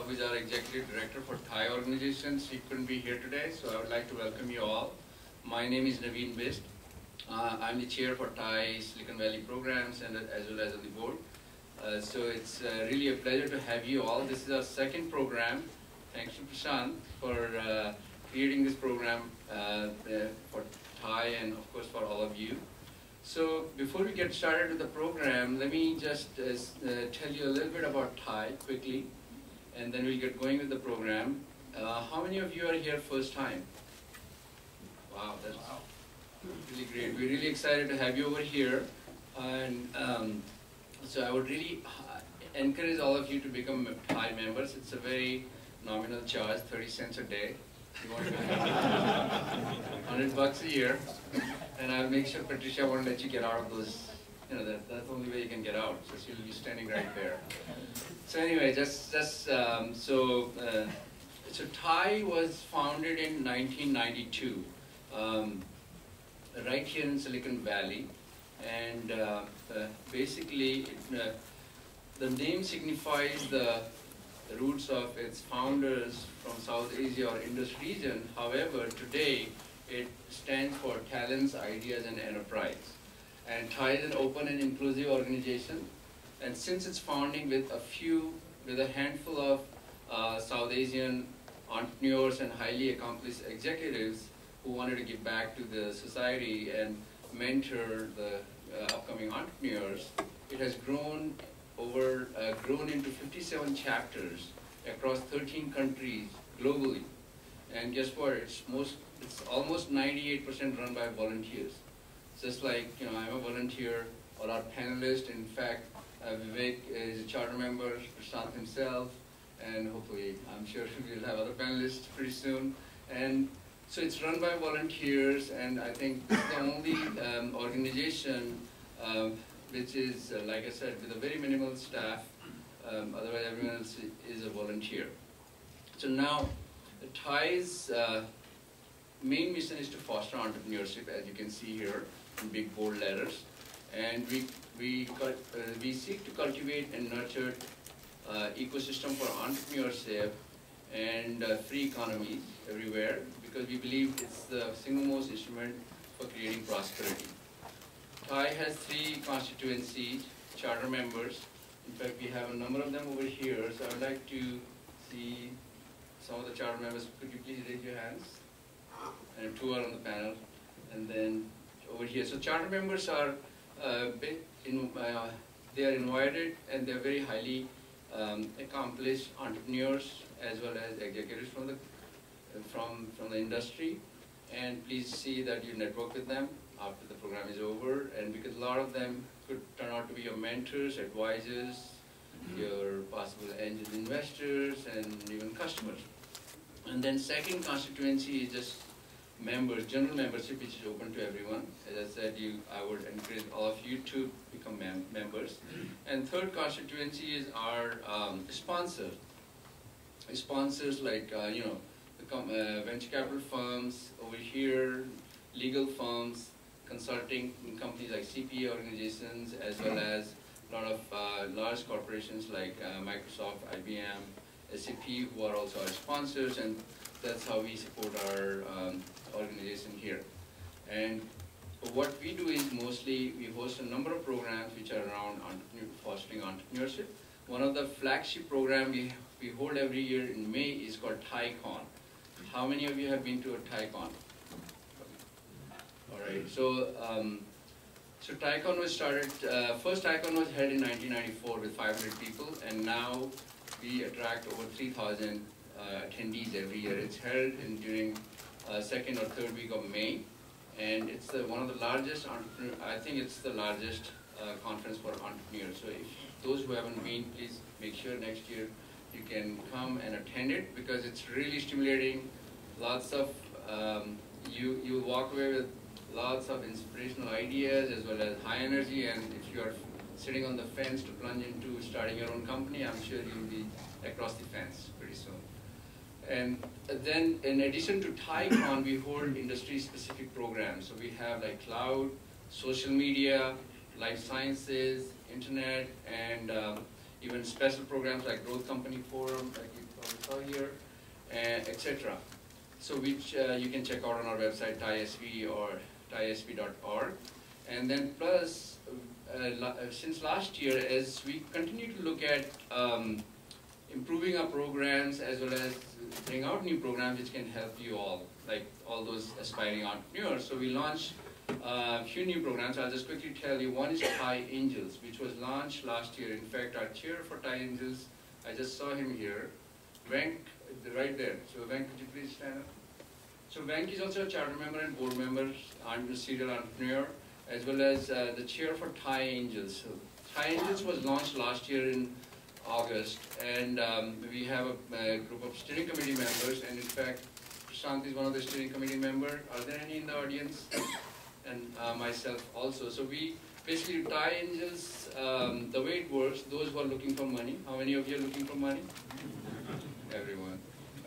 who is our Executive Director for Thai organizations. He couldn't be here today, so I would like to welcome you all. My name is Naveen Bist. I'm the chair for Thai Silicon Valley programs and as well as on the board. So it's really a pleasure to have you all. This is our second program. Thanks to Prashant for creating this program for Thai and of course for all of you. So before we get started with the program, let me just tell you a little bit about Thai quickly, and then we'll get going with the program. How many of you are here first time? Wow, that's really great. We're really excited to have you over here. And so I would really encourage all of you to become Thai members. It's a very nominal charge, 30 cents a day. You want to $100 a year. And I'll make sure Patricia won't let you get out of those, that's the only way you can get out. So she'll be standing right there. So anyway, so Thai was founded in 1992, right here in Silicon Valley. And basically, the name signifies the roots of its founders from South Asia or Indus region. However, today, it stands for Talents, Ideas, and Enterprise. And Thai is an open and inclusive organization. And since its founding with a handful of South Asian entrepreneurs and highly accomplished executives who wanted to give back to the society and mentor the upcoming entrepreneurs, it has grown into 57 chapters across 13 countries globally. And guess what? It's almost 98% run by volunteers. Just like, I'm a volunteer, all our panelists, in fact, Vivek is a charter member, Prashant himself, and hopefully, I'm sure we'll have other panelists pretty soon. And so it's run by volunteers, and I think this is the only organization which is, like I said, with a very minimal staff. Otherwise, everyone else is a volunteer. So now, Thai's main mission is to foster entrepreneurship, as you can see here in big bold letters, and we seek to cultivate and nurture ecosystem for entrepreneurship and free economies everywhere, because we believe it's the single most instrument for creating prosperity. Thai has 3 constituencies, charter members. In fact, we have a number of them over here, so I would like to see some of the charter members. Could you please raise your hands? And 2 are on the panel. And then over here. So charter members are they are invited, and they're very highly accomplished entrepreneurs as well as executives from the industry. And please see that you network with them after the program is over. And because a lot of them could turn out to be your mentors, advisors, your possible angel investors, and even customers. And then second constituency is just members, general membership, which is open to everyone. As I said, I would encourage all of you to become members. And third constituency is our sponsors. Sponsors like, the venture capital firms over here, legal firms, consulting companies like CPA organizations, as well as a lot of large corporations like Microsoft, IBM, SAP, who are also our sponsors, and that's how we support our organization here. And what we do is mostly we host a number of programs which are around fostering entrepreneurship. One of the flagship programs we hold every year in May is called ThaiCon. How many of you have been to a ThaiCon? All right, so ThaiCon was started, first ThaiCon was held in 1994 with 500 people, and now we attract over 3,000 attendees every year. It's held during second or third week of May, and it's one of the largest, I think it's the largest conference for entrepreneurs. So if those who haven't been, please make sure next year you can come and attend it, because it's really stimulating. Lots of, you walk away with lots of inspirational ideas as well as high energy, and if you are sitting on the fence to plunge into starting your own company, I'm sure you'll be across the fence pretty soon. And then in addition to ThaiCon, we hold industry-specific programs. So we have like cloud, social media, life sciences, internet, and even special programs like Growth Company Forum, like saw here, etc. So which you can check out on our website, TISV or TISV.org. And then plus, since last year, as we continue to look at improving our programs as well as bring out new programs which can help you all, like all those aspiring entrepreneurs. So we launched a few new programs. I'll just quickly tell you. One is Thai Angels, which was launched last year. In fact, our chair for Thai Angels, I just saw him here, Venk, right there. So Venk, could you please stand up? So Venk is also a charter member and board member, a serial entrepreneur, as well as the chair for Thai Angels. So Thai Angels was launched last year in August, and we have a group of steering committee members, and in fact, Prashant is one of the steering committee members. Are there any in the audience? And myself also. So we basically, Thai Angels, the way it works, those who are looking for money, how many of you are looking for money? Everyone.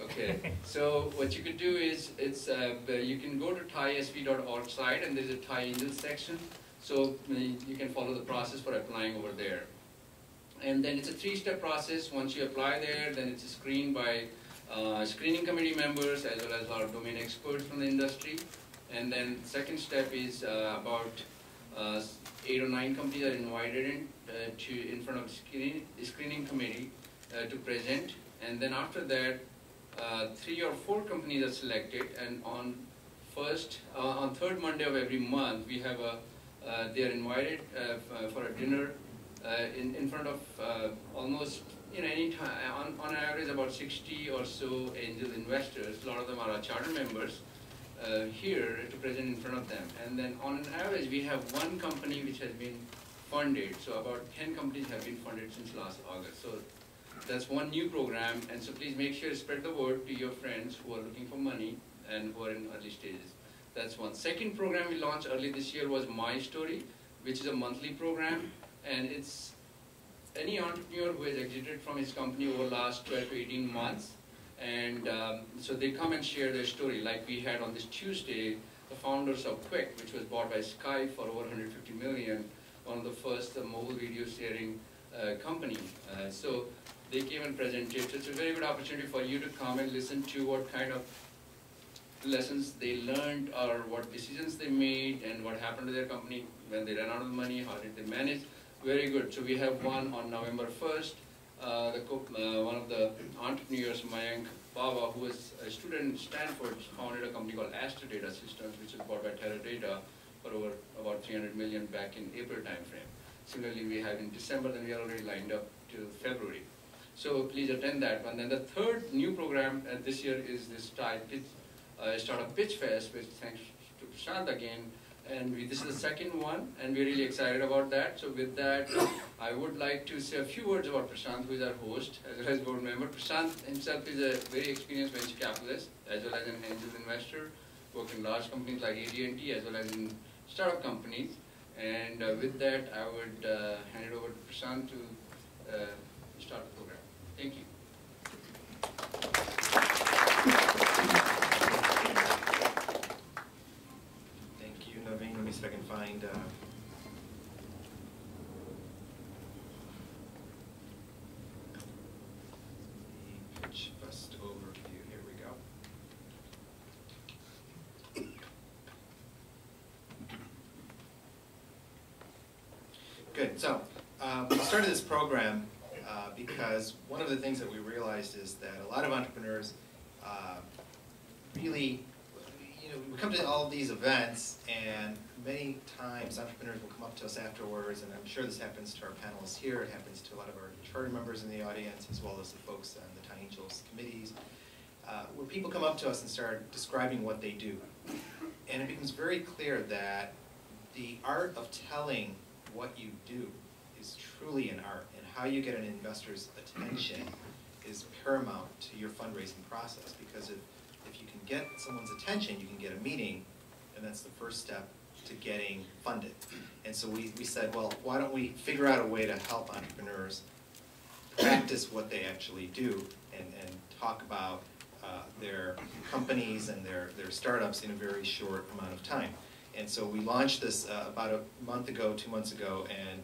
Okay, so what you could do is, you can go to TISV.org site, and there's a Thai Angels section, so you can follow the process for applying over there. And then it's a 3-step process. Once you apply there, then it's screened by screening committee members as well as our domain experts from the industry. And then second step is about 8 or 9 companies are invited in front of the screening committee to present. And then after that, 3 or 4 companies are selected, and on third Monday of every month, we have they are invited for a dinner in front of almost, any time, on average about 60 or so angel investors. A lot of them are our charter members here to present in front of them. And then on an average, we have 1 company which has been funded. So about 10 companies have been funded since last August. So that's one new program, and so please make sure to spread the word to your friends who are looking for money and who are in early stages. That's one. Second program we launched early this year was My Story, which is a monthly program, and it's any entrepreneur who has exited from his company over the last 12 to 18 months, and so they come and share their story. Like we had on this Tuesday, the founders of Quick, which was bought by Skype for over 150 million, one of the first mobile video sharing company. So they came and presented. So it's a very good opportunity for you to come and listen to what kind of lessons they learned or what decisions they made and what happened to their company when they ran out of money, how did they manage. Very good. So we have one on November 1st. One of the entrepreneurs, Mayank Baba, who was a student at Stanford, founded a company called Astra Data Systems, which was bought by Teradata for over about 300 million back in April timeframe. Similarly, we have in December, then we are already lined up till February. So please attend that one. Then the third new program this year is this Startup Pitch Fest, which thanks to Prashant again. And this is the second one, and we're really excited about that. So with that, I would like to say a few words about Prashant, who is our host, as well as board member. Prashant himself is a very experienced venture capitalist, as well as an angel investor, worked in large companies like AT&T, as well as in startup companies. And with that, I would hand it over to Prashant to start the program. Thank you. Thank you, Naveen. Let me see if I can find the Pitch Fest overview. Here we go. Good. So we started this program because one of the things that we realized is that a lot of entrepreneurs really, we come to all of these events, and many times entrepreneurs will come up to us afterwards, and I'm sure this happens to our panelists here, it happens to a lot of our charter members in the audience, as well as the folks on the Thai Angels committees, where people come up to us and start describing what they do. And it becomes very clear that the art of telling what you do is truly an art, and how you get an investor's attention is paramount to your fundraising process, because if you can get someone's attention, you can get a meeting, and that's the first step to getting funded. And so we said, well, why don't we figure out a way to help entrepreneurs practice what they actually do and talk about their companies and their startups in a very short amount of time. And so we launched this about a month ago, 2 months ago, and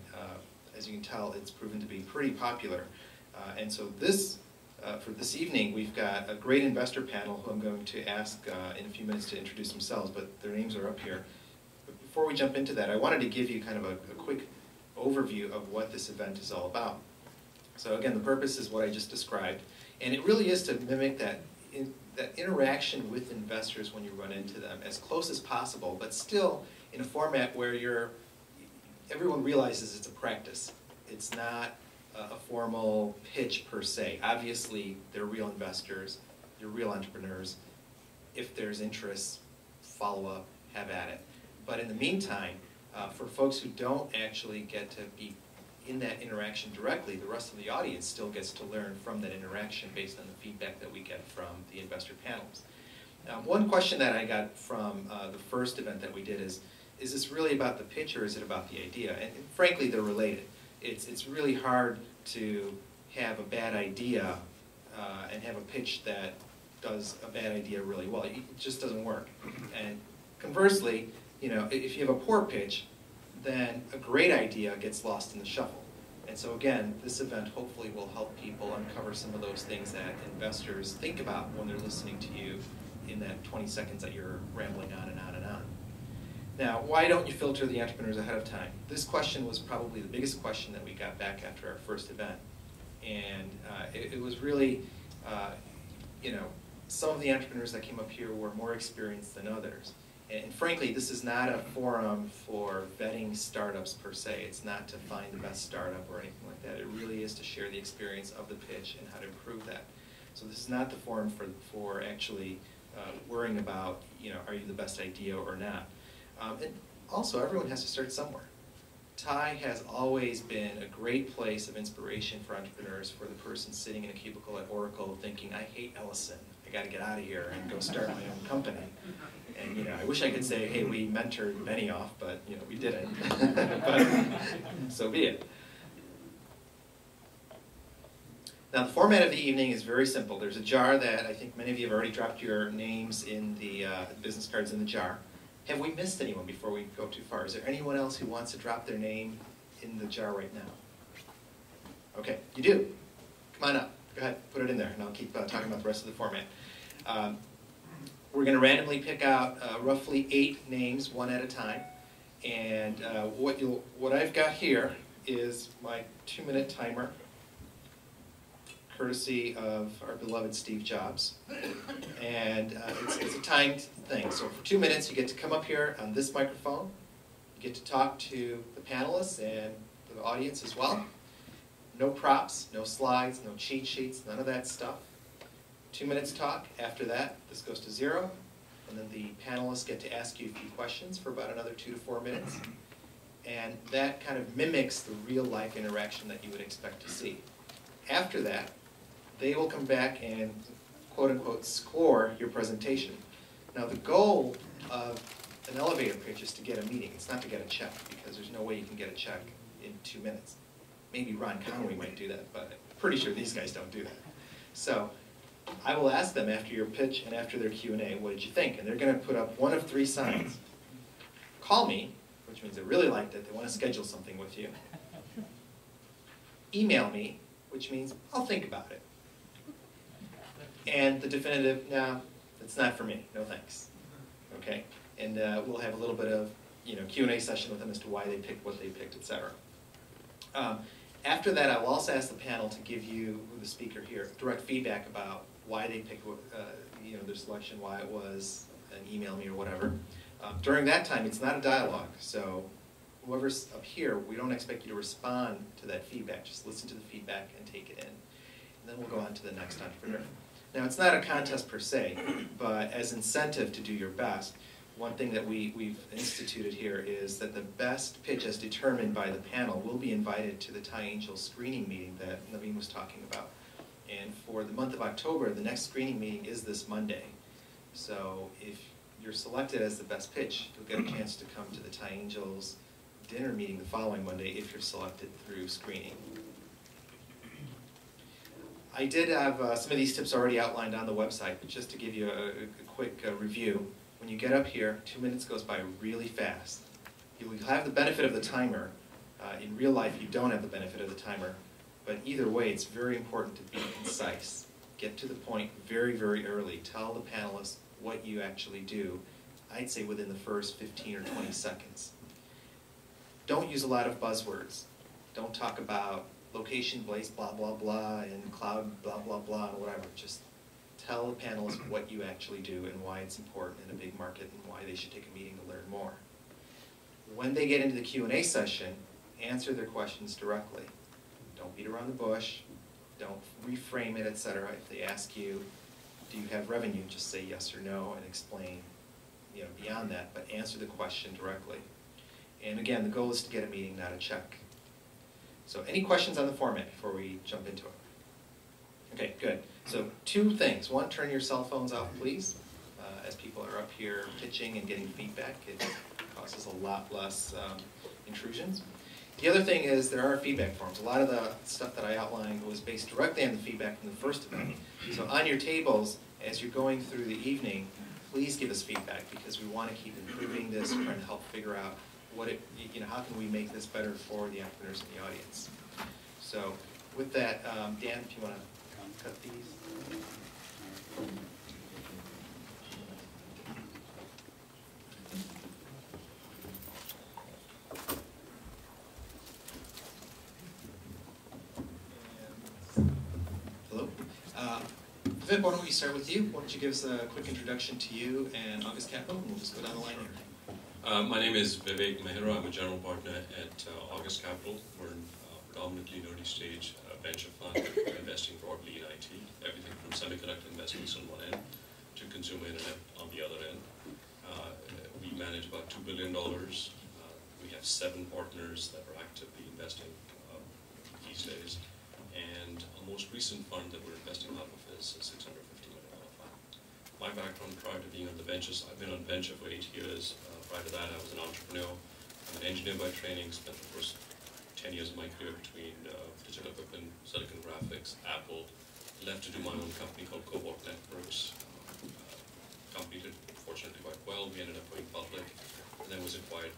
as you can tell, it's proven to be pretty popular. And so this for this evening, we've got a great investor panel who I'm going to ask in a few minutes to introduce themselves, but their names are up here. But before we jump into that, I wanted to give you kind of a quick overview of what this event is all about. So again, the purpose is what I just described, and it really is to mimic that interaction with investors when you run into them as close as possible, but still in a format where everyone realizes it's a practice. It's not a formal pitch per se. Obviously, they're real investors, you're real entrepreneurs. If there's interest, follow up, have at it. But in the meantime, for folks who don't actually get to be in that interaction directly, the rest of the audience still gets to learn from that interaction based on the feedback that we get from the investor panels. One question that I got from the first event that we did is this really about the pitch or is it about the idea? And frankly, they're related. It's really hard to have a bad idea and have a pitch that does a bad idea really well. It just doesn't work. And conversely, if you have a poor pitch, then a great idea gets lost in the shuffle. And so again, this event hopefully will help people uncover some of those things that investors think about when they're listening to you in that 20 seconds that you're rambling on and on and on. Now, why don't you filter the entrepreneurs ahead of time? This question was probably the biggest question that we got back after our first event. And it was really, some of the entrepreneurs that came up here were more experienced than others. And frankly, this is not a forum for vetting startups per se. It's not to find the best startup or anything like that. It really is to share the experience of the pitch and how to improve that. So this is not the forum for actually worrying about, are you the best idea or not. And also, everyone has to start somewhere. TIE has always been a great place of inspiration for entrepreneurs, for the person sitting in a cubicle at Oracle thinking, I hate Ellison. I got to get out of here and go start my own company. And I wish I could say, hey, we mentored Benioff, but we didn't. But so be it. Now, the format of the evening is very simple. There's a jar that I think many of you have already dropped your names in the business cards in the jar. Have we missed anyone before we go too far? Is there anyone else who wants to drop their name in the jar right now? Okay, you do. Come on up. Go ahead, put it in there, and I'll keep talking about the rest of the format. We're going to randomly pick out roughly 8 names, one at a time. And what I've got here is my 2-minute timer, courtesy of our beloved Steve Jobs. And it's a timed thing. So for 2 minutes, you get to come up here on this microphone. You get to talk to the panelists and the audience as well. No props, no slides, no cheat sheets, none of that stuff. 2 minutes talk. After that, this goes to 0. And then the panelists get to ask you a few questions for about another 2 to 4 minutes. And that kind of mimics the real-life interaction that you would expect to see. After that, they will come back and, quote-unquote, score your presentation. Now, the goal of an elevator pitch is to get a meeting. It's not to get a check, because there's no way you can get a check in 2 minutes. Maybe Ron Conway might do that, but I'm pretty sure these guys don't do that. So I will ask them after your pitch and after their Q&A, what did you think? And they're going to put up one of 3 signs. Call me, which means they really liked it, they want to schedule something with you. Email me, which means I'll think about it. And the definitive, no, it's not for me, no thanks. Okay? And we'll have a little bit of Q&A session with them as to why they picked what they picked, etc. After that, I will also ask the panel to give you, the speaker here, direct feedback about why they picked their selection, why it was, and email me or whatever. During that time, it's not a dialogue, so whoever's up here, we don't expect you to respond to that feedback. Just listen to the feedback and take it in. And then we'll go on to the next entrepreneur. Now, it's not a contest per se, but as incentive to do your best, one thing that we've instituted here is that the best pitch as determined by the panel will be invited to the TIE Angel screening meeting that Naveen was talking about. And for the month of October, the next screening meeting is this Monday. So if you're selected as the best pitch, you'll get a chance to come to the TIE Angels dinner meeting the following Monday if you're selected through screening. I did have some of these tips already outlined on the website, but just to give you a quick review. When you get up here, 2 minutes goes by really fast. You will have the benefit of the timer. In real life, you don't have the benefit of the timer. But either way, it's very important to be concise. Get to the point very, very early. Tell the panelists what you actually do, I'd say within the first 15 or 20 seconds. Don't use a lot of buzzwords. Don't talk about location-based blah, blah, blah, and cloud blah, blah, blah, or whatever. Just tell the panelists what you actually do and why it's important in a big market and why they should take a meeting to learn more. When they get into the Q&A session, answer their questions directly. Don't beat around the bush. Don't reframe it, etc. If they ask you, do you have revenue, just say yes or no and explain, beyond that, but answer the question directly. And again, the goal is to get a meeting, not a check. So any questions on the format before we jump into it? Okay, good. So 2 things. 1, turn your cell phones off, please. As people are up here pitching and getting feedback, it causes a lot less intrusions. The other thing is there are feedback forms. A lot of the stuff that I outlined was based directly on the feedback from the first event. So on your tables, as you're going through the evening, please give us feedback because we want to keep improving this, trying to help figure out how can we make this better for the entrepreneurs in the audience. So with that, Dan, if you want to cut these. Hello. Vip, why don't we start with you? Why don't you give us a quick introduction to you and August Capital, and we'll just go down the line here. My name is Vivek Mehra. I'm a general partner at August Capital. We're predominantly an early stage venture fund investing broadly in IT, everything from semiconductor investments on one end to consumer internet on the other end. We manage about $2 billion. We have 7 partners that are actively investing these days. And our most recent fund that we're investing out of is a $650 million fund. My background prior to being on the benches, I've been on venture for 8 years. Prior to that, I was an entrepreneur. I'm an engineer by training, spent the first 10 years of my career between digital equipment, Silicon Graphics, Apple. Left to do my own company called Cobalt Networks. Company did fortunately quite well. We ended up going public, and then was acquired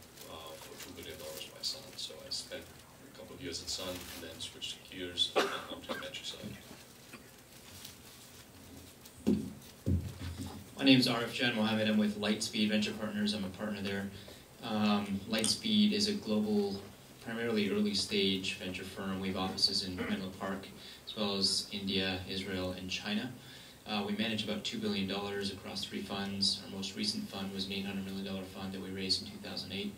for $2 billion by Sun. So I spent a couple of years at Sun, and then switched gears onto the venture side. My name is Arif Jan Mohammed. I'm with Lightspeed Venture Partners. I'm a partner there. Lightspeed is a global, primarily early stage venture firm. We have offices in Menlo Park, as well as India, Israel, and China. We manage about $2 billion across 3 funds. Our most recent fund was an $800 million fund that we raised in 2008.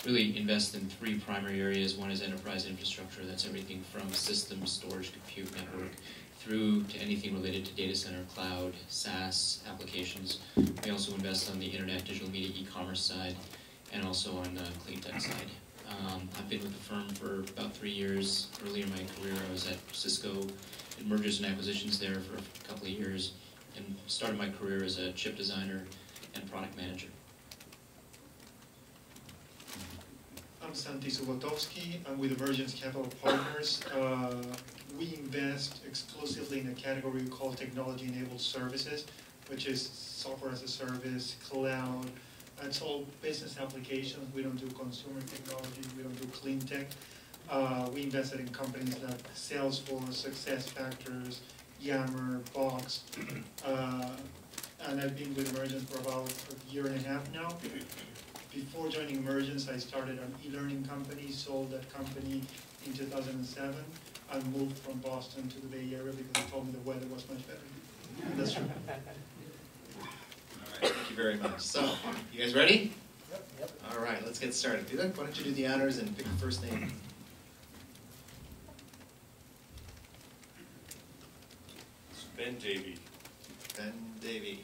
Really invest in 3 primary areas. One is enterprise infrastructure. That's everything from systems, storage, compute, network, through to anything related to data center, cloud, SaaS applications. We also invest on the internet, digital media, e-commerce side, and also on the clean tech side. I've been with the firm for about 3 years. Earlier in my career, I was at Cisco in mergers and acquisitions there for a couple of years, and started my career as a chip designer and product manager. I'm Santi Subotovsky. I'm with Emergence Capital Partners. We invest exclusively in a category called technology-enabled services, which is software as a service, cloud. It's all business applications. We don't do consumer technology. We don't do clean tech. We invested in companies like Salesforce, SuccessFactors, Yammer, Box. And I've been with Emergence for about a year and a half now. Before joining Emergence, I started an e-learning company, sold that company in 2007, and moved from Boston to the Bay Area because they told me the weather was much better. And that's true. All right, thank you very much. So, you guys ready? Yep. All right, let's get started. Vivek, why don't you do the honors and pick the first name? It's Ben Davey. Ben Davey.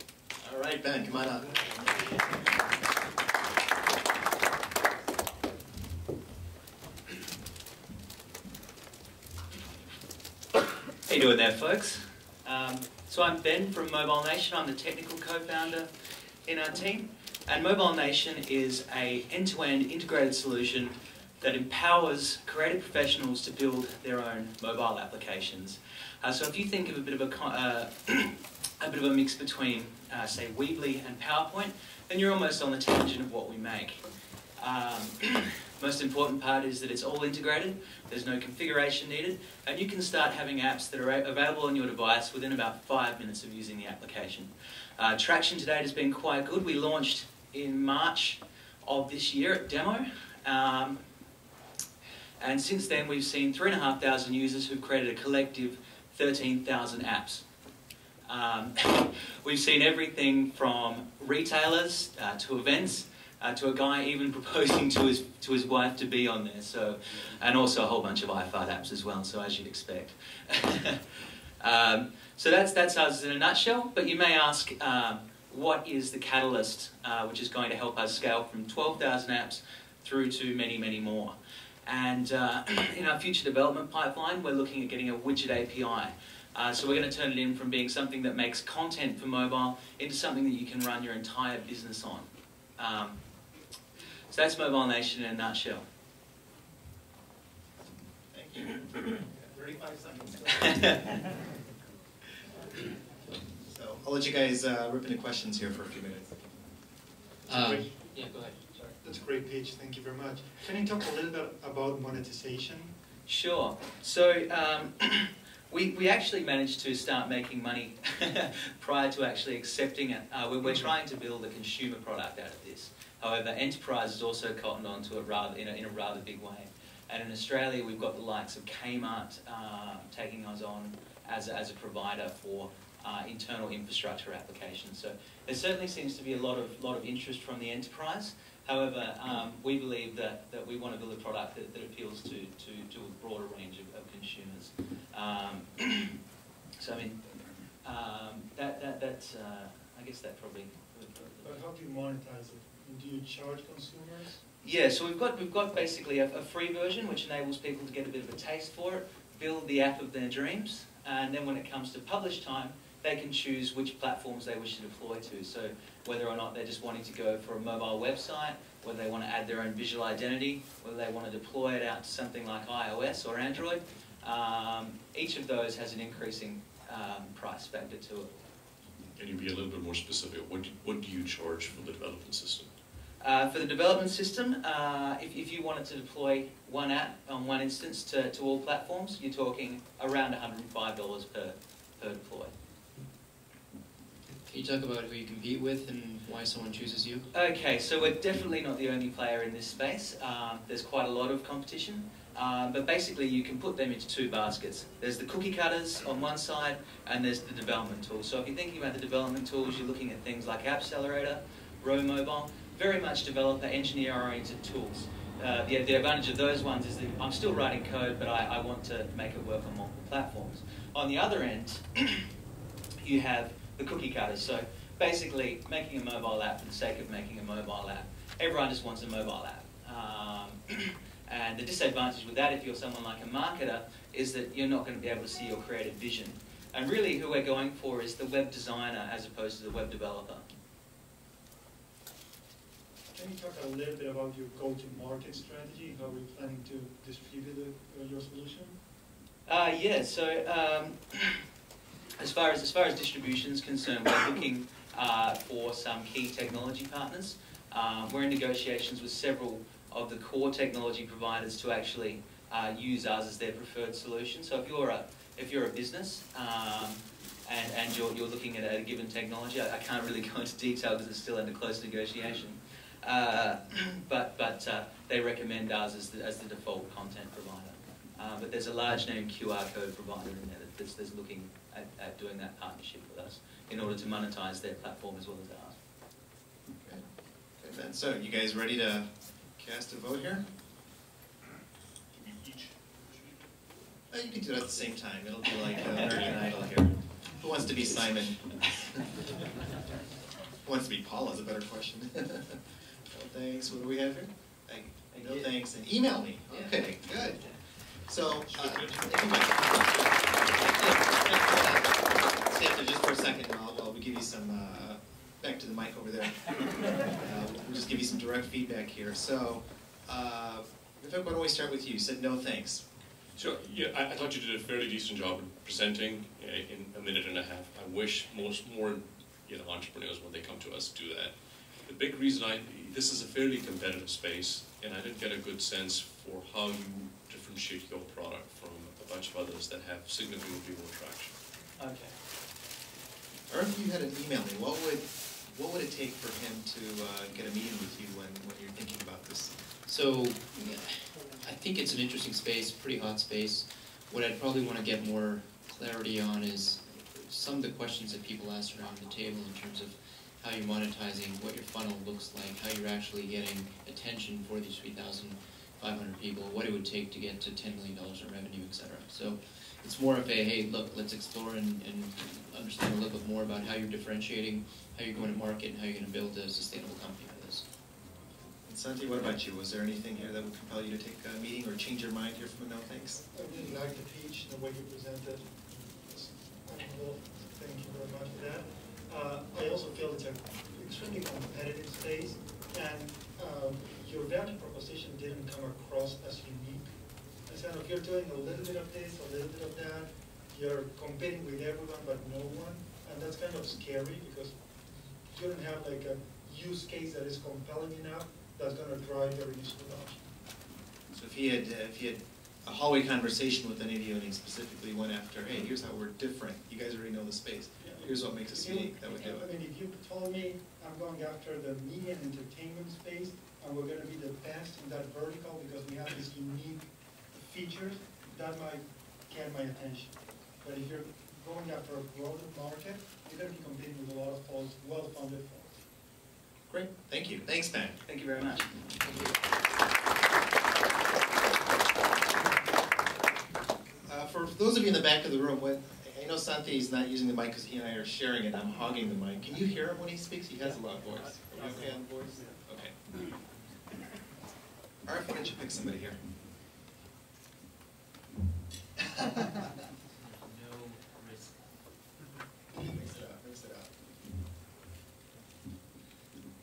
All right, Ben, come on up. How you doing there, folks? So I'm Ben from Mobile Nation. I'm the technical co-founder in our team. And Mobile Nation is an end-to-end integrated solution that empowers creative professionals to build their own mobile applications. So if you think of a bit of a mix between, say, Weebly and PowerPoint, then you're almost on the tangent of what we make. Most important part is that it's all integrated, there's no configuration needed, and you can start having apps that are available on your device within about 5 minutes of using the application. Traction to date has been quite good. We launched in March of this year at demo, and since then we've seen 3,500 users who've created a collective 13,000 apps. We've seen everything from retailers to events, to a guy even proposing to his wife to be on there. So, and also a whole bunch of iFart apps as well. So as you'd expect. So that's us in a nutshell. But you may ask, what is the catalyst which is going to help us scale from 12,000 apps through to many, many more? And in our future development pipeline, we're looking at getting a widget API. So we're going to turn it in from being something that makes content for mobile into something that you can run your entire business on. So that's Mobile Nation in a nutshell. Thank you. 35 seconds. So I'll let you guys rip into questions here for a few minutes. Yeah, go ahead. Sorry. That's a great pitch. Thank you very much. Can you talk a little bit about monetization? Sure. So we actually managed to start making money prior to actually accepting it. We're trying to build a consumer product out of this. However, enterprise has also cottoned onto it in a rather big way. And in Australia, we've got the likes of Kmart taking us on as a provider for internal infrastructure applications. So there certainly seems to be a lot of interest from the enterprise. However, we believe that we want to build a product that appeals to a broader range of consumers. So I mean, that's I guess that probably. But how do you monetize it? Do you charge consumers? Yeah, so we've got basically a free version which enables people to get a bit of a taste for it, build the app of their dreams, and then when it comes to publish time, they can choose which platforms they wish to deploy to. So whether or not they're just wanting to go for a mobile website, whether they want to add their own visual identity, whether they want to deploy it out to something like iOS or Android, each of those has an increasing price factor to it. Can you be a little bit more specific? What do you charge for the development system? For the development system, if you wanted to deploy one app on one instance to all platforms, you're talking around $105 per deploy. Can you talk about who you compete with and why someone chooses you? Okay, so we're definitely not the only player in this space. There's quite a lot of competition. But basically you can put them into two baskets. There's the cookie cutters on one side and there's the development tools. So if you're thinking about the development tools, you're looking at things like Appcelerator, RoMobile, very much developer, engineer-oriented tools. The advantage of those ones is that I'm still writing code, but I want to make it work on multiple platforms. On the other end, you have the cookie cutters. So basically making a mobile app for the sake of making a mobile app. Everyone just wants a mobile app. And the disadvantage with that, if you're someone like a marketer, is that you're not going to be able to see your creative vision. And really who we're going for is the web designer as opposed to the web developer. Can you talk a little bit about your go-to-market strategy? How are you planning to distribute your solution? Yeah, so as far as distribution is concerned, we're looking for some key technology partners. We're in negotiations with several of the core technology providers to actually use us as their preferred solution. So if you're a business and you're looking at a given technology, I can't really go into detail because it's still under close negotiation. But they recommend us as the default content provider. But there's a large name QR code provider in there that's looking at doing that partnership with us in order to monetize their platform as well as ours. Okay, Ben, so you guys ready to cast a vote here? You can do it at the same time. It'll be like American Idol here. Who wants to be Simon? Who wants to be Paula is a better question. No thanks. What do we have here? No thanks. And email me. Okay, good. So, stay up there just for a second and I'll give you some, back to the mic over there. We'll just give you some direct feedback here. So, Vivek, why don't we start with you? You said no thanks. So, yeah, I thought you did a fairly decent job of presenting in a minute and a half. I wish more entrepreneurs, when they come to us, do that. the big reason this is a fairly competitive space, and I didn't get a good sense for how you differentiate your product from a bunch of others that have significantly more traction. Okay. Or if you had an email me, what would it take for him to get a meeting with you when you're thinking about this? So, yeah, I think it's an interesting space, pretty hot space. What I'd probably want to get more clarity on is some of the questions that people ask around the table in terms of how you're monetizing, what your funnel looks like, how you're actually getting attention for these 3,500 people, what it would take to get to $10 million in revenue, etc. So it's more of a, hey, look, let's explore and understand a little bit more about how you're differentiating, how you're going to market, and how you're going to build a sustainable company for this. And Santi, what about you? Was there anything here that would compel you to take a meeting or change your mind here from a no thanks? I really like the pitch, the way you presented. Thank you very much for that. I also feel it's an extremely competitive space, and your value proposition didn't come across as unique. As kind of you're doing a little bit of this, a little bit of that, you're competing with everyone but no one, and that's kind of scary because you don't have like a use case that is compelling enough that's going to drive your initial adoption. So if he had a hallway conversation with any of you and he specifically went after, hey, here's how we're different. You guys already know the space. Here's what makes us unique. That would do it. I mean, if you told me I'm going after the media and entertainment space and we're going to be the best in that vertical because we have these unique features, that might get my attention. But if you're going after a broader market, you're going to be competing with a lot of folks, well-funded folks. Great. Thank you. Thanks, Ben. Thank you very much. For those of you in the back of the room, I know Santi is not using the mic because he and I are sharing it. I'm hogging the mic. Can you hear him when he speaks? He has a loud voice. Are you okay on voice? Okay. All right, why don't you pick somebody here? No risk. Mix it up. Mix it up.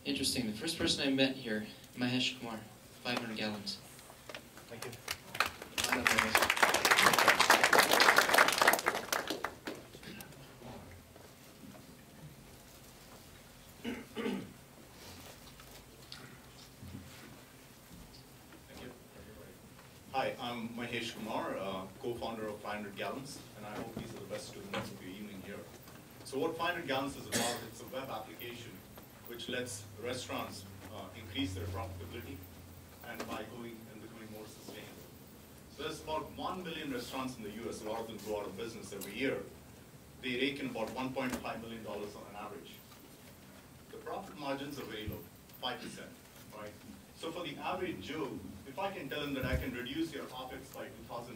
Interesting. The first person I met here, Mahesh Kumar, 500 gallons. Thank you. Come on up, Mahesh. Hi, I'm Mahesh Kumar, co-founder of 500 Gallons, and I hope these are the best students of your evening here. So what 500 Gallons is about, it's a web application which lets restaurants increase their profitability and by going and becoming more sustainable. So there's about 1 million restaurants in the US, a lot of them go out of business every year. They rake in about $1.5 million on an average. The profit margins are very low, 5%, right? So for the average Joe, if I can tell him that I can reduce your OpEx by $2,000,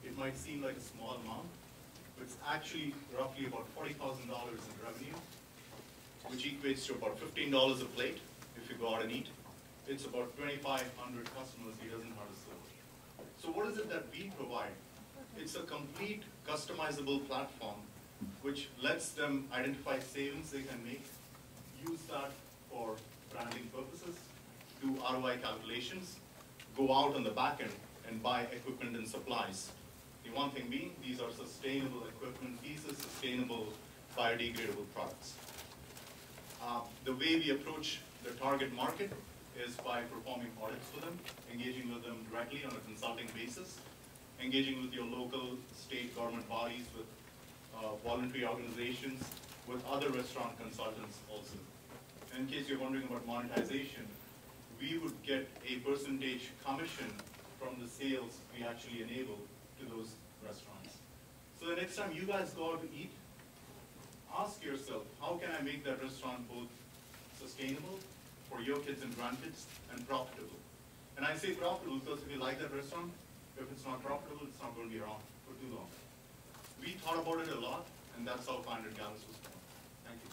it might seem like a small amount, but it's actually roughly about $40,000 in revenue, which equates to about $15 a plate if you go out and eat. It's about 2,500 customers he doesn't have to serve. So what is it that we provide? It's a complete customizable platform which lets them identify savings they can make, use that for branding purposes, do ROI calculations, go out on the back end and buy equipment and supplies. The one thing being, these are sustainable equipment pieces, sustainable biodegradable products. The way we approach the target market is by performing audits for them, engaging with them directly on a consulting basis, engaging with your local state government bodies, with voluntary organizations, with other restaurant consultants also. In case you're wondering about monetization, we would get a percentage commission from the sales we actually enable to those restaurants. So the next time you guys go out to eat, ask yourself, how can I make that restaurant both sustainable for your kids and grandkids and profitable? And I say profitable because if you like that restaurant, if it's not profitable, it's not going to be around for too long. We thought about it a lot, and that's how 500 Gallons was born. Thank you.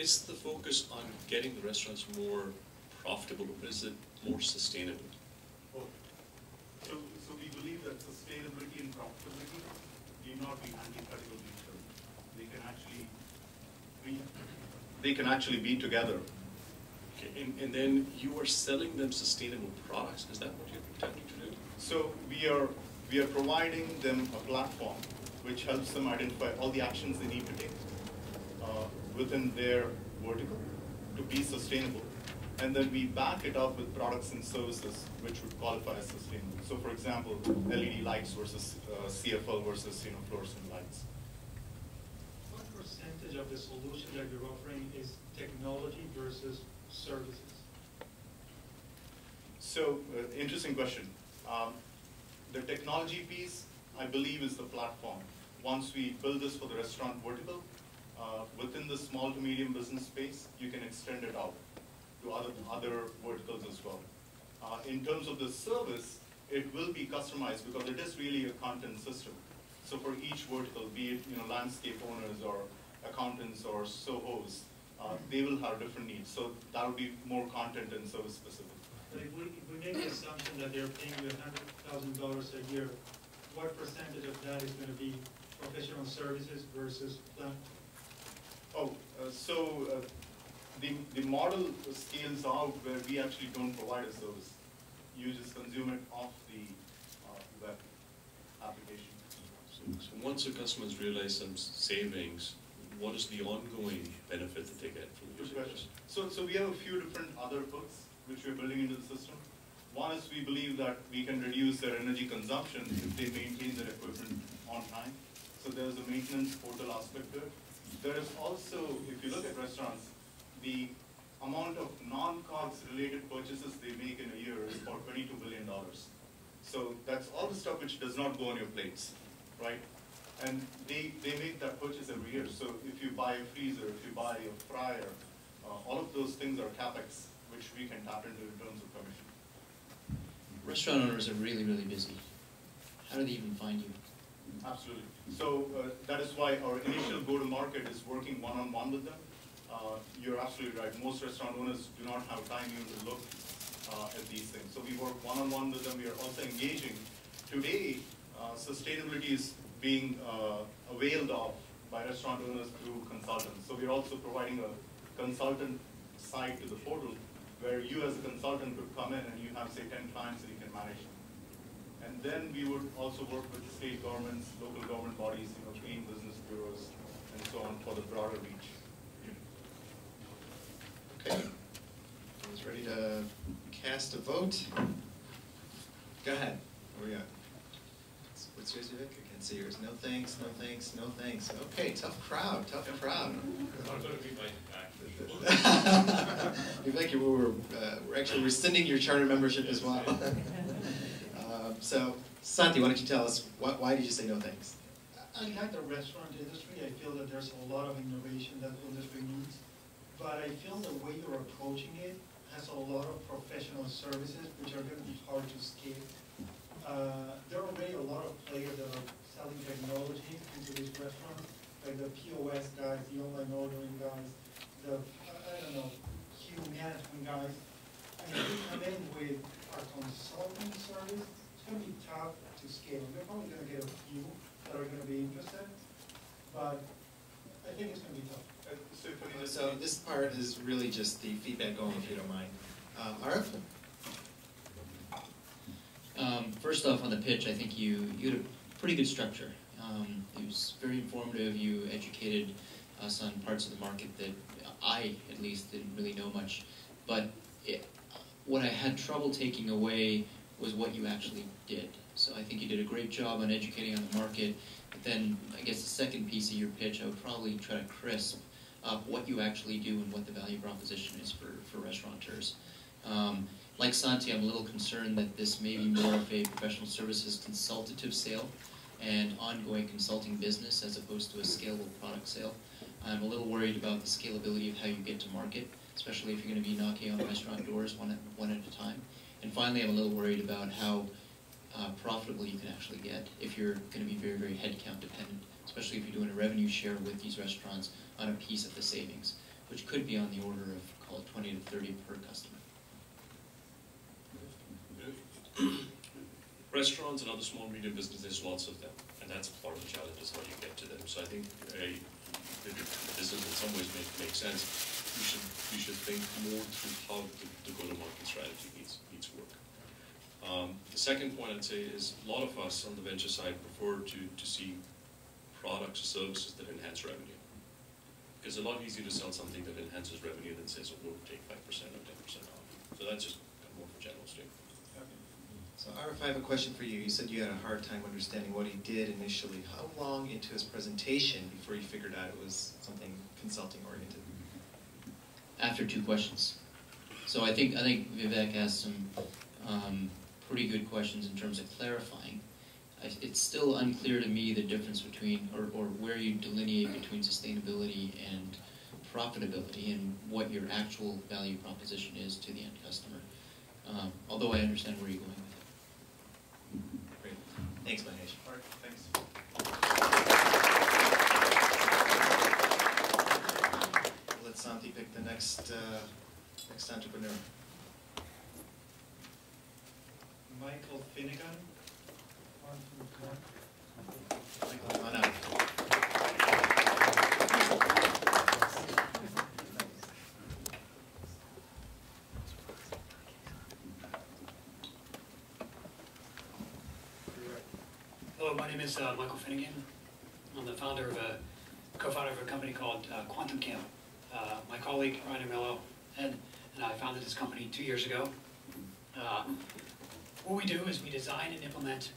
Is the focus on getting the restaurants more profitable, or is it more sustainable? So we believe that sustainability and profitability need not be antithetical to each other. They can actually be together. Okay. And then you are selling them sustainable products. Is that what you're intending to do? So we are we are providing them a platform which helps them identify all the actions they need to take within their vertical to be sustainable. And then we back it up with products and services which would qualify as sustainable. So for example, LED lights versus CFL versus fluorescent lights. What percentage of the solution that you're offering is technology versus services? So, interesting question. The technology piece, I believe, is the platform. Once we build this for the restaurant vertical, within the small to medium business space, you can extend it out to other verticals as well. In terms of the service, it will be customized because it is really a content system. So for each vertical, be it landscape owners or accountants or SOHOs, they will have different needs. So that will be more content and service specific. But if we make the assumption that they're paying you $100,000 a year, what percentage of that is going to be professional services versus platform? The model scales out where we actually don't provide a service. You just consume it off the web application. So once the customers realize some savings, what is the ongoing benefit that they get from using this? So we have a few different other hooks which we're building into the system. One is we believe that we can reduce their energy consumption if they maintain their equipment on time. So there's a maintenance portal aspect to it. There is also, if you look at restaurants, the amount of non-COGS related purchases they make in a year is about $22 billion. So that's all the stuff which does not go on your plates, right? And they make that purchase every year. So if you buy a freezer, if you buy a fryer, all of those things are CapEx, which we can tap into in terms of commission. Restaurant owners are really, really busy. How do they even find you? Absolutely. So that is why our initial go-to-market is working one-on-one with them. You're absolutely right. Most restaurant owners do not have time even to look at these things. So we work one-on-one with them. We are also engaging. Today, sustainability is being availed of by restaurant owners through consultants. So we're also providing a consultant side to the portal where you as a consultant could come in and you have, say, 10 clients that you can manage them. And then we would also work with state governments, local government bodies, green business bureaus, and so on for the broader reach. Okay. Who's ready to cast a vote? Go ahead. What we got? What's yours, Vivek? I can't see yours. No thanks, no thanks, no thanks. Okay, tough crowd, tough crowd. I'm going to be my Vivek, we're actually rescinding your charter membership as well. So, Santi, why don't you tell us, why did you say no thanks? I like the restaurant industry. I feel that there's a lot of innovation that the industry needs. But I feel the way you're approaching it has a lot of professional services which are going to be hard to scale. There are already a lot of players that are selling technology into these restaurants, like the POS guys, the online ordering guys, the, queue management guys. And if you come in with our consulting service, it's going to be tough to scale. We're probably going to get a few that are going to be interested, but I think it's going to be tough. So this part is really just the feedback only, if you don't mind. Arif? First off, on the pitch, I think you had a pretty good structure. It was very informative. You educated us on parts of the market that I, at least, didn't really know much. But what I had trouble taking away was what you actually did. So I think you did a great job on educating on the market. But then, I guess the second piece of your pitch, I would probably try to crisp up what you actually do and what the value proposition is for restaurateurs. Like Santi, I'm a little concerned that this may be more of a professional services consultative sale and ongoing consulting business as opposed to a scalable product sale. I'm a little worried about the scalability of how you get to market, especially if you're going to be knocking on restaurant doors one at a time. And finally, I'm a little worried about how profitable you can actually get if you're going to be very, very headcount dependent, especially if you're doing a revenue share with these restaurants on a piece of the savings, which could be on the order of, call it 20 to 30 per customer. Restaurants and other small medium businesses, there's lots of them, and that's part of the challenge is how you get to them. So I think the business in some ways makes sense. You should think more through how the go-to-market strategy needs work. The The second point I'd say is a lot of us on the venture side prefer to see products or services that enhance revenue. Because it's a lot easier to sell something that enhances revenue than says, oh, we'll take 5% or 10% off. So that's just more for general state. So Arif, I have a question for you. You said you had a hard time understanding what he did initially. How long into his presentation before you figured out it was something consulting oriented? After 2 questions. So I think Vivek asked some pretty good questions in terms of clarifying. It's still unclear to me the difference between, or where you delineate between sustainability and profitability and what your actual value proposition is to the end customer. Although I understand where you're going with it. Great. Thanks, Mahesh. All right, thanks. Let Santi pick the next entrepreneur. Michael Finnegan. Michael, come on up. Hello, my name is Michael Finnegan. I'm the co-founder of a company called Quantum Camp. My colleague Ryan Mello and I founded this company 2 years ago. What we do is we design and implement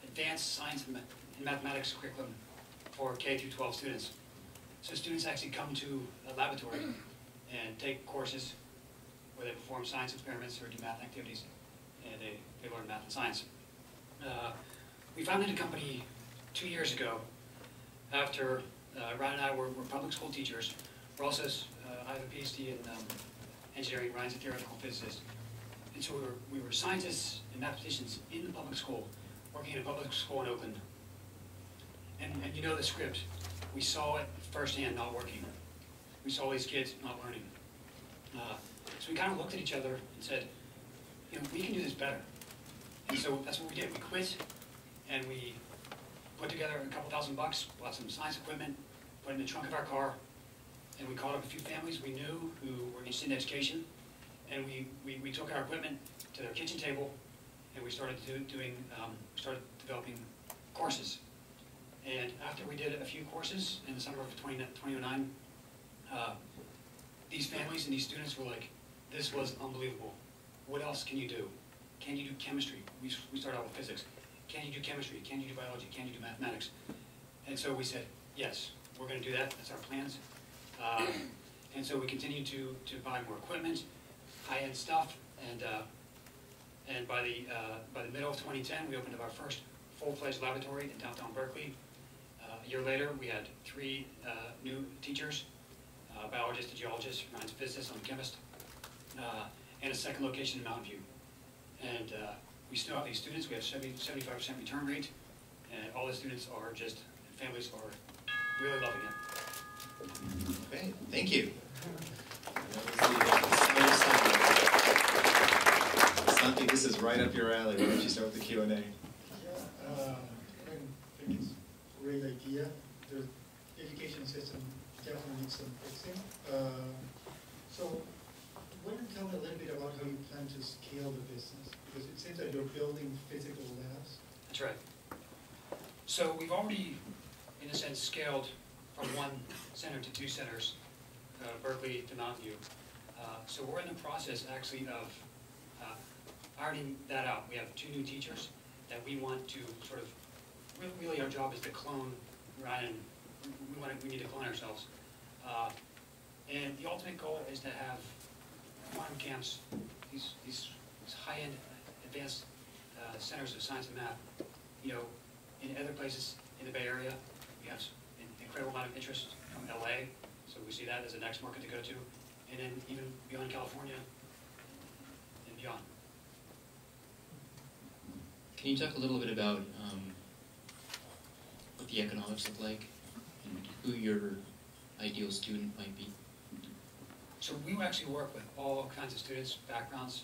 advanced science and mathematics curriculum for K through 12 students. So students actually come to a laboratory and take courses where they perform science experiments or do math activities, and they learn math and science. We founded a company 2 years ago after Ryan and I were public school teachers. We're also, I have a PhD in engineering, Ryan's a theoretical physicist. And so we were scientists and mathematicians in the public school, working in a public school in Oakland. And you know the script. We saw it firsthand not working. We saw these kids not learning. So we kind of looked at each other and said, you know, we can do this better. And so that's what we did. We quit and we put together a couple $1,000, bought some science equipment, put it in the trunk of our car, and we called up a few families we knew who were interested in education. And we took our equipment to their kitchen table, and we started started developing courses. And after we did a few courses in the summer of 2009, these families and these students were like, "This was unbelievable. What else can you do? Can you do chemistry?" We started out with physics. Can you do chemistry? Can you do biology? Can you do mathematics? And so we said, yes, we're going to do that. That's our plans. And so we continued to buy more equipment, high-end stuff, and by the middle of 2010, we opened up our first full-fledged laboratory in downtown Berkeley. A year later, we had 3 new teachers, a biologist, a geologist, Ryan's a physicist, I'm a chemist, and a second location in Mountain View. And we still have these students. We have 75% return rate, and all the students are just, families are really loving it. Okay, thank you. Santi, this is right up your alley. Why don't you start with the Q&A? Yeah, I think it's a great idea. The education system definitely needs some fixing. So why don't you tell me a little bit about how you plan to scale the business? Because it seems that you're building physical labs. That's right. So we've already, in a sense, scaled from 1 center to 2 centers, Berkeley to Mountain View. So we're in the process, actually, of ironing that out. We have 2 new teachers that we want to sort of, really our job is to clone Ryan. We need to clone ourselves. And the ultimate goal is to have quantum camps, these high-end advanced centers of science and math, you know, in other places in the Bay Area. We have an incredible amount of interest from LA, so we see that as the next market to go to, and then even beyond California and beyond. Can you talk a little bit about what the economics look like and who your ideal student might be? So we actually work with all kinds of students, backgrounds.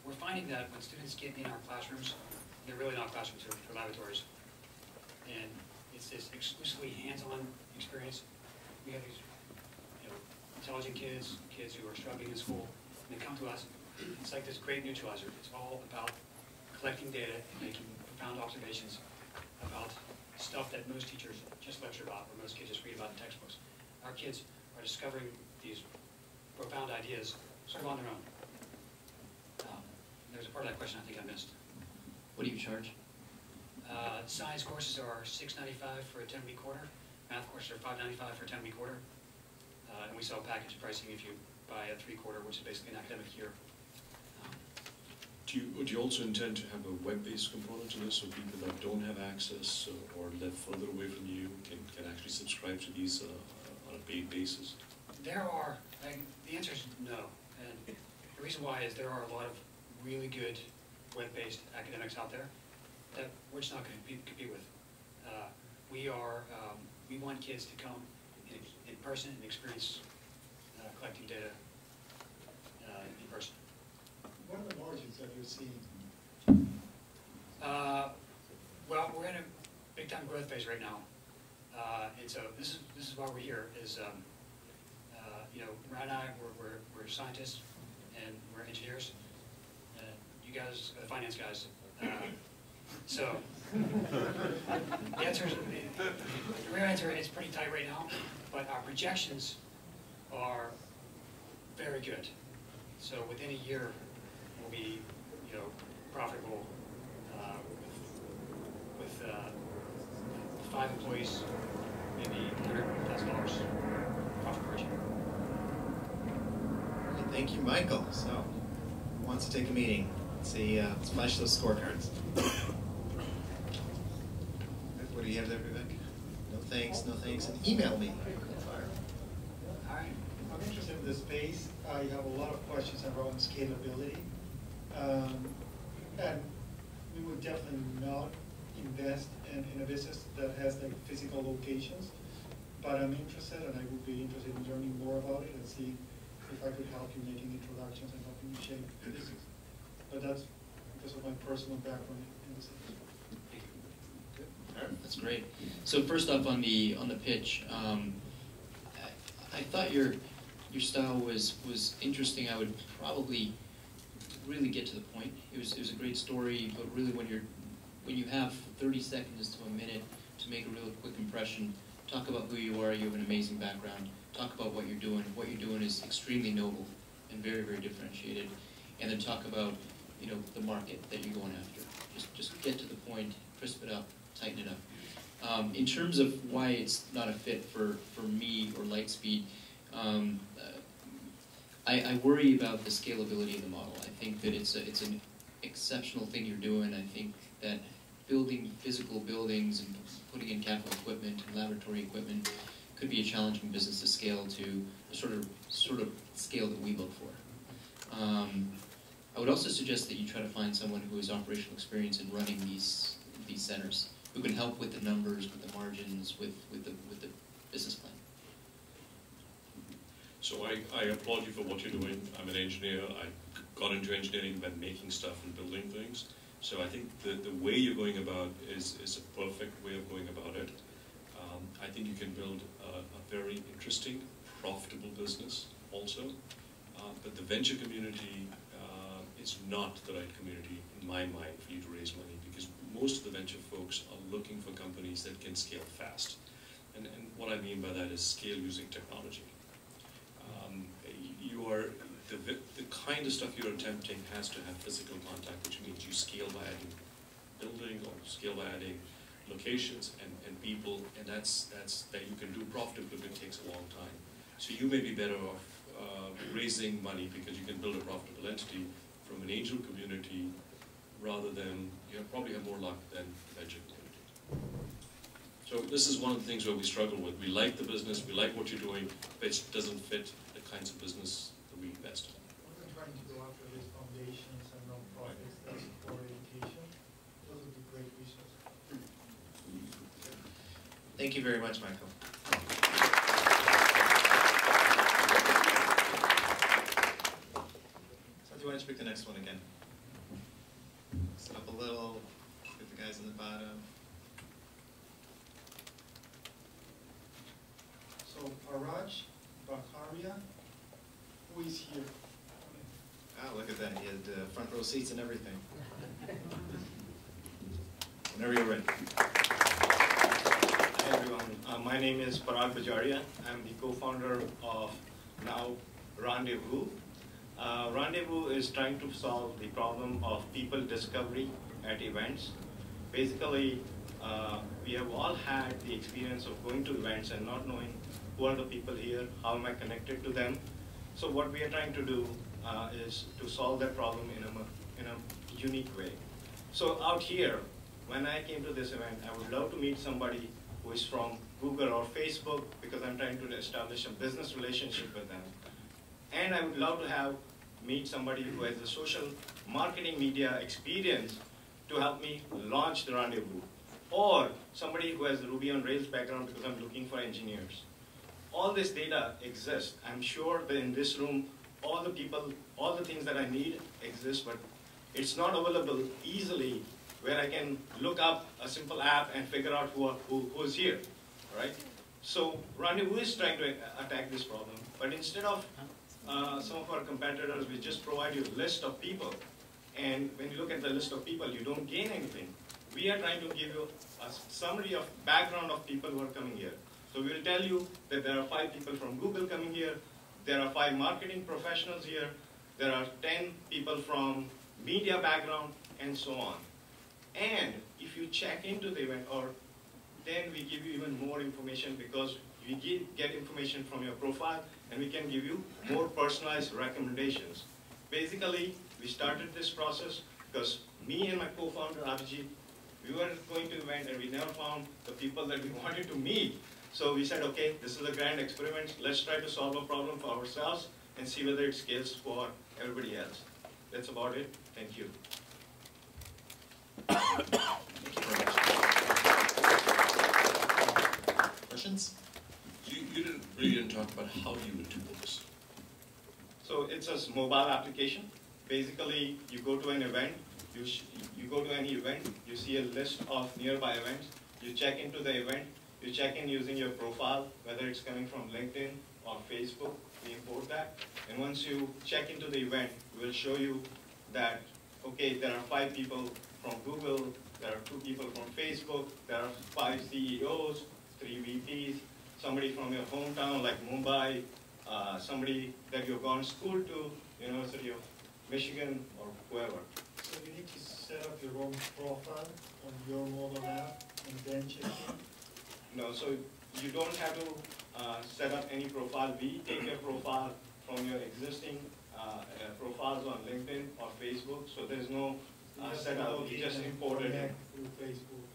We're finding that when students get in our classrooms, they're really not classrooms, they're laboratories. And it's this exclusively hands-on experience. We have these intelligent kids who are struggling in school, and they come to us, It's like this great neutralizer. It's all about collecting data and making profound observations about stuff that most teachers just lecture about or most kids just read about in textbooks. Our kids are discovering these profound ideas sort of on their own. There's a part of that question I think I missed. What do you charge? Science courses are $6.95 for a 10-week quarter. Math courses are $5.95 for a 10-week quarter. And we sell package pricing if you buy a 3-quarter, which is basically an academic year. Would you also intend to have a web-based component to this, so people that don't have access or live further away from you can actually subscribe to these on a paid basis? There are, the answer is no. And the reason why is there are a lot of really good web-based academics out there that we're just not going to compete with. We want kids to come in person and experience collecting data in person. What are the margins that you're seeing? Well, we're in a big-time growth phase right now, and so this is why we're here. You know, Ryan and I, we're scientists and we're engineers. You guys are the finance guys. So the answer is, the real answer is pretty tight right now, but our projections are very good. So within a year, we'll be, you know, profitable with 5 employees, maybe $100,000 profit margin. Thank you, Michael. So, who wants to take a meeting? Let's see, let's flash those scorecards. What do you have there, Vivek? No thanks, no thanks, and email me. All right. I'm interested in the space. I have a lot of questions around scalability. And we would definitely not invest in a business that has like physical locations. But I'm interested, and I would be interested in learning more about it and see if I could help you making introductions and helping you shape the business. But that's because of my personal background in this industry. That's great. So first off, on the pitch, I thought your style was interesting. I would probably really get to the point. It was a great story, but really when you have 30 seconds to a minute to make a real quick impression, talk about who you are. You have an amazing background. Talk about what you're doing. What you're doing is extremely noble and very, very differentiated. And then talk about, you know, the market that you're going after. Just get to the point, crisp it up, tighten it up. In terms of why it's not a fit for me or Lightspeed, I worry about the scalability of the model. I think that it's an exceptional thing you're doing. I think that building physical buildings and putting in capital equipment and laboratory equipment could be a challenging business to scale to the sort of scale that we look for. I would also suggest that you try to find someone who has operational experience in running these centers, who can help with the numbers, with the margins, with the business plan. So I applaud you for what you're doing. I'm an engineer. I got into engineering by making stuff and building things. So I think the way you're going about is a perfect way of going about it. I think you can build a very interesting, profitable business also. But the venture community is not the right community, in my mind, for you to raise money, because most of the venture folks are looking for companies that can scale fast. And what I mean by that is scale using technology. The kind of stuff you're attempting has to have physical contact, which means you scale by adding building or scale by adding locations and people, and that's that you can do profitably, but it takes a long time. So you may be better off raising money because you can build a profitable entity from an angel community rather than, you probably have more luck than the venture community. So this is one of the things where we struggle with. We like the business, we like what you're doing, but it doesn't fit the kinds of business that we invest in. We're trying to go after these foundations and non-profits that support education. Those would be great resources. Thank you very much, Michael. So do you want to pick the next one again? Sit up a little, get the guys in the bottom. So Paraj Bakaria, who is here? Oh, look at that. He had front row seats and everything. Whenever you're ready. Hi everyone, my name is Parag Bajaria. I'm the co-founder of now Rendezvous. Rendezvous is trying to solve the problem of people discovery at events. Basically, we have all had the experience of going to events and not knowing who are the people here, how am I connected to them. So what we are trying to do is to solve that problem in a unique way. So out here, when I came to this event, I would love to meet somebody who is from Google or Facebook because I'm trying to establish a business relationship with them. And I would love to meet somebody who has a social marketing media experience to help me launch the Rendezvous. Or somebody who has a Ruby on Rails background because I'm looking for engineers. All this data exists. I'm sure that in this room, all the things that I need exist, but it's not available easily where I can look up a simple app and figure out who's here, right? So Rendezvous is trying to attack this problem, but instead of some of our competitors, we just provide you a list of people, and when you look at the list of people, you don't gain anything. We are trying to give you a summary of background of people who are coming here. So we'll tell you that there are 5 people from Google coming here, there are 5 marketing professionals here, there are 10 people from media background, and so on. And if you check into the event, then we give you even more information because we get information from your profile and we can give you more personalized recommendations. Basically, we started this process because me and my co-founder, Abhijit, we were going to event and we never found the people that we wanted to meet. So we said, okay, this is a grand experiment. Let's try to solve a problem for ourselves and see whether it scales for everybody else. That's about it. Thank you. Questions? You didn't talk about how you would do this. So it's a mobile application. Basically, you go to an event, you go to any event, you see a list of nearby events, you check into the event, you check in using your profile, whether it's coming from LinkedIn or Facebook, we import that. And once you check into the event, we'll show you that, okay, there are 5 people from Google, there are 2 people from Facebook, there are 5 CEOs, 3 VPs, somebody from your hometown like Mumbai, somebody that you've gone to school to, University of Michigan or whoever. So you need to set up your own profile on your mobile app and then check in? No, so you don't have to set up any profile. We take your profile from your existing profiles on LinkedIn or Facebook, so there's no setup. We just imported it. Through Facebook.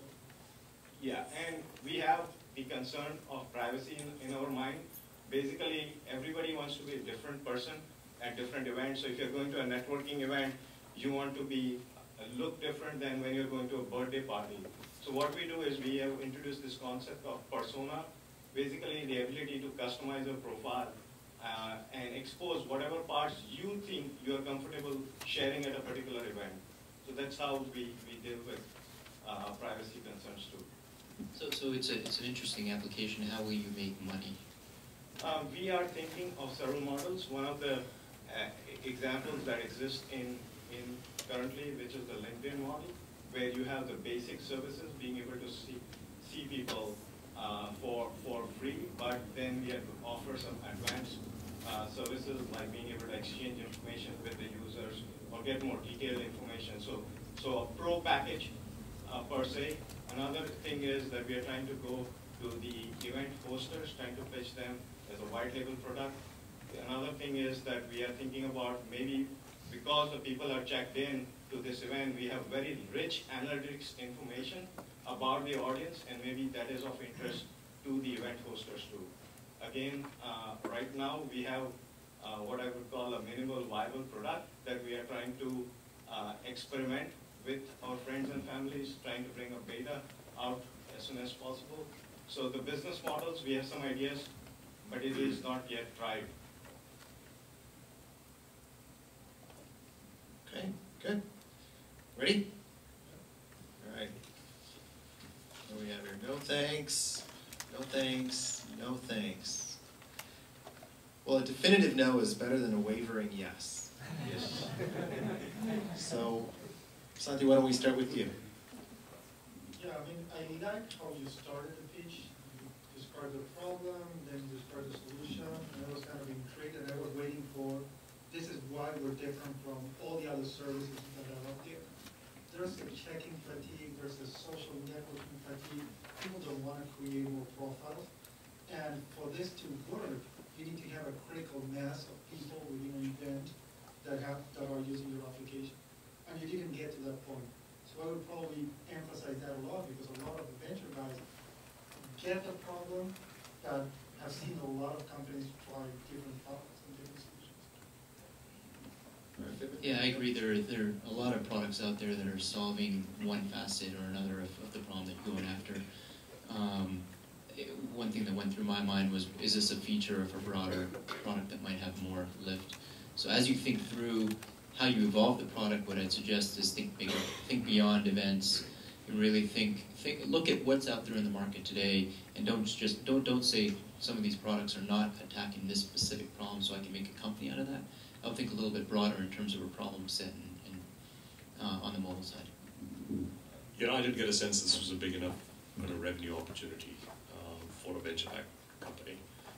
Yeah, and we have the concern of privacy in our mind. Basically, everybody wants to be a different person at different events. So if you're going to a networking event, you want to be look different than when you're going to a birthday party. So what we do is we have introduced this concept of persona, basically the ability to customize your profile and expose whatever parts you think you're comfortable sharing at a particular event. So that's how we deal with privacy concerns too. So it's an interesting application. How will you make money? We are thinking of several models. One of the examples that exist in currently, which is the LinkedIn model, where you have the basic services, being able to see people for free, but then we have to offer some advanced services like being able to exchange information with the users or get more detailed information. So a pro package per se. Another thing is that we are trying to go to the event hosters, trying to pitch them as a white label product. Another thing is that we are thinking about maybe because the people are checked in to this event, we have very rich analytics information about the audience, and maybe that is of interest to the event hosters too. Again, right now we have what I would call a minimal viable product that we are trying to experiment with our friends and families, trying to bring a beta out as soon as possible. So the business models, we have some ideas, but it is not yet tried. Okay, good. Ready? All right. What do we have here? No thanks, no thanks, no thanks. Well, a definitive no is better than a wavering yes. Yes. So, Santi, why don't we start with you? Yeah, I mean, I like how you started the pitch. You described the problem, then you described the solution, and I was kind of intrigued, and I was waiting for, this is why we're different from all the other services that are out there. There's a checking fatigue, there's a social networking fatigue. People don't want to create more profiles. And for this to work, you need to have a critical mass of people within an event that are using your application. And you didn't get to that point. So I would probably emphasize that a lot, because a lot of the venture guys get the problem, but have seen a lot of companies try different products and different solutions. Yeah, I agree. There are a lot of products out there that are solving one facet or another of the problem that you're going after. One thing that went through my mind was, is this a feature of a broader product that might have more lift? So as you think through how you evolve the product, what I'd suggest is think bigger, think beyond events, and really look at what's out there in the market today, and don't say some of these products are not attacking this specific problem, so I can make a company out of that. I would think a little bit broader in terms of a problem set and on the mobile side. You know, I didn't get a sense this was a big enough kind of revenue opportunity for a venture-backed company.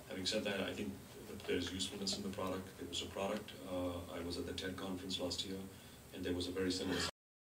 Having said that, I think that there's usefulness in the product. There was a product, I was at the TED conference last year, and there was a very similar